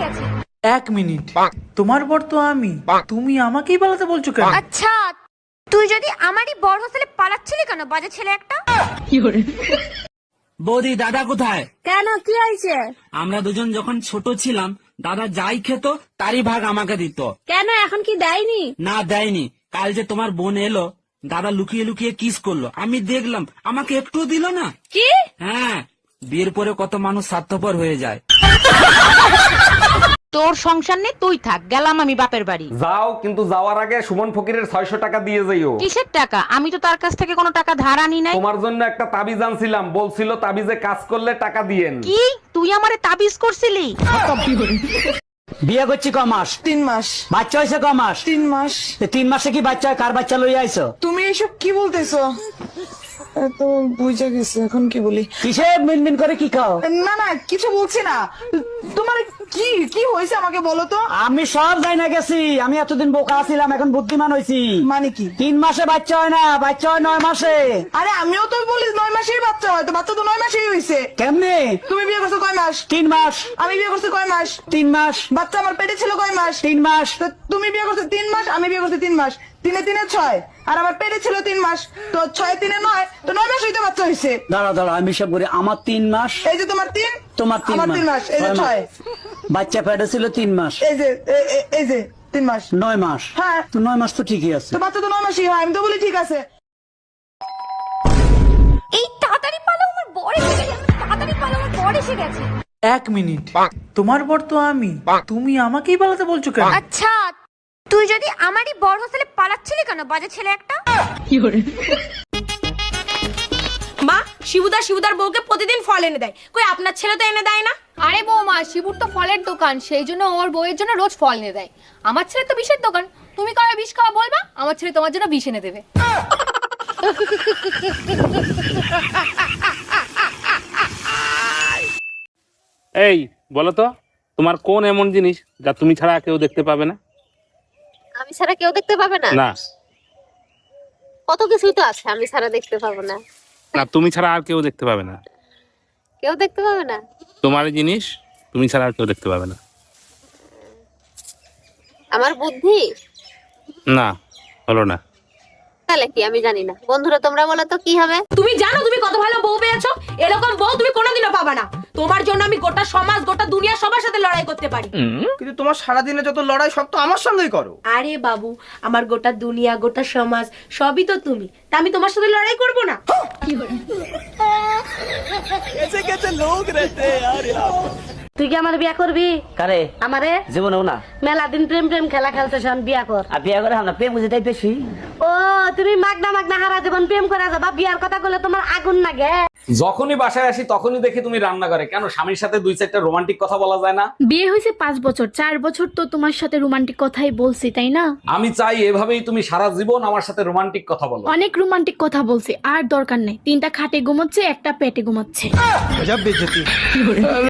গেছে। 1 মিনিট, তোমার বর তো আমি, তুমি আমাকেই পালাতে বলছো কেন? আচ্ছা তুই যদি আমারই বর হোস্টেলে পালাচ্ছিলি কেন, বাজে ছেলে একটা? বৌদি দাদা কোথায়? কেন, কি হয়েছে? আমরা দুজন যখন ছোট ছিলাম দাদা যাই খেত তারই ভাগ আমাকে দিত। কেন এখন কি দেয়নি? না দেয়নি। কাল যে তোমার বোন এলো, দাদা লুকিয়ে লুকিয়ে কিস করলো, আমি দেখলাম, আমাকে একটু দিল না। কি? হ্যাঁ, বিয়ের পরে কত মানুষ স্বার্থপর হয়ে যায়। তোর সংসার নেই, তুই থাক, গেলাম আমি বাপের বাড়ি। যাও, কিন্তু যাওয়ার আগে সুমন ফকিরের 600 টাকা দিয়ে যাইও। কিসের টাকা? আমি তো তার কাছ থেকে কোনো টাকা ধার আনি নাই। তোমার জন্য একটা তাবিজ আনছিলাম, বলছিল তাবিজে কাজ করলে টাকা দিয়েন। কি তুই আমারে তাবিজ করছিলি? বিয়ে করছি ক মাস? 3 মাস। বাচ্চা হয়েছে ক মাস? 3 মাস। 3 মাসে কি বাচ্চা হয়? কার বাচ্চা লইয়া আইছো? তুমি এসব কি বলতেছো? তো বুঝা গেছে, এখন কি বলি? কিসে মিনমিন করে কি খাও? না না, কিছু বলছি না। তোমার কি কি হয়েছে আমাকে বলো তো। আমি সব যাই না গেছি, আমি এতদিন বোকা ছিলাম, এখন বুদ্ধিমান হয়েছি। মানে কি? 3 মাসে বাচ্চা হয় না, বাচ্চা হয় 9 মাসে। আরে আমিও তো বলি 9 মাসেই বাচ্চা হয়, তো বাচ্চা তো 9 মাসেই হয়েছে। কেমনে? তুমি বিয়ে করছো কয় মাস? 3 মাস। আমি বিয়ে করছি কয় মাস? 3 মাস। বাচ্চা আমার পেটে ছিল কয় মাস? 3 মাস। তো তুমি বিয়ে করছো 3 মাস, আমি বিয়ে করছি 3 মাস। 3 এ 3 এ 6, আর আমার পেটে ছিল 3 মাস, তো 6 এ 3 এ 9, তো 9 মাস হইতে বাচ্চা হয়েছে। দাঁড়া দাঁড়া, আমি সব করি। আমার 3 মাস, এই যে তোমার 3, তোমার 3 আমার 3 মাস, এই যে 6, বাচ্চা পেটে ছিল 3 মাস, এই যে এই যে 3 মাস, 9 মাস। হ্যাঁ। তো 9 মাস তো ঠিকই আছে। তো বাচ্চা তো 9 মাসই হয়, আমি তো বলি ঠিক আছে। এই তাড়াতাড়ি পালাও, আমার বর এসে গেছে। তাড়াতাড়ি পালাও, আমার বর এসে গেছে। 1 মিনিট, তোমার বর তো আমি, তুমি আমাকেই পালাতে বলছো কেন? আচ্ছা তুই যদি আমারই বর হোস্টেলে পালাচ্ছিলি কেন, বাজে ছেলে একটা? মা, শিবুদার বউকে প্রতিদিন ফল এনে দেয়, কই আপনার ছেলে তো এনে দেয় না? আরে বৌমা, শিবুর তো ফলের দোকান, সেই জন্য ওর বউয়ের জন্য রোজ ফল এনে দেয়। আমার ছেলে তো বিষের দোকান, তুমি কবে বিষ খাওয়া বলবা, আমার ছেলে তোমার জন্য বিষ এনে দেবে। এই বলো তো, তোমার কোন এমন জিনিস যা তুমি ছাড়া কেউ দেখতে পাবে না? আমি ছাড়া কেউ দেখতে পাবে না? না কত কিছুই তো আছে আমি ছাড়া দেখতে পাবো না। না, তুমি ছাড়া আর কেউ দেখতে পাবে না। কেউ দেখতে পাবে না? তোমার এই জিনিস তুমি ছাড়া আর কেউ দেখতে পাবে না। আমার বুদ্ধি? না, হলো না। তাহলে কি আমি জানি না। বন্ধুরা তোমরা বলো তো কি হবে? তুমি জানো তুমি কত ভালো বউ পেয়েছো? এরকম বউ তুমি কোনোদিনও পাবা না। তোমার জন্য আমি গোটা সমাজ, গোটা দুনিয়া সবার সাথে লড়াই করতে পারি। কিন্তু তোমার সারাদিনে যত লড়াই সব তো আমার সঙ্গেই করো। আরে বাবু, আমার গোটা দুনিয়া, গোটা সমাজ সবই তো তুমি, তা আমি তোমার সাথে লড়াই করব না? তুই কি আমার বিয়া করবি? কারে? আমারে জীবনেও না। মেলা দিন প্রেম খেলা খেলতে শোন, বিয়া কর। আর বিয়ে করে আমরা প্রেম বুঝে তাই বেশি। ও তুমি মাগনা হারা জীবন প্রেম করে যাবা, বিয়ার কথা বলে তোমার আগুন লাগে? যখনই বাসায় আসি তখনই দেখি তুমি রান্না করে। কেন, স্বামীর সাথে 2-4টা রোমান্টিক কথা বলা যায় না? বিয়ে হয়েছে 5 বছর, 4 বছর তো তোমার সাথে রোমান্টিক কথাই বলছি, তাই না? আমি চাই এভাবেই তুমি সারা জীবন আমার সাথে রোমান্টিক কথা বলো। অনেক রোমান্টিক কথা বলছি, আর দরকার নেই। 3টা খাটে ঘুমাচ্ছে, একটা পেটে ঘুমাচ্ছে।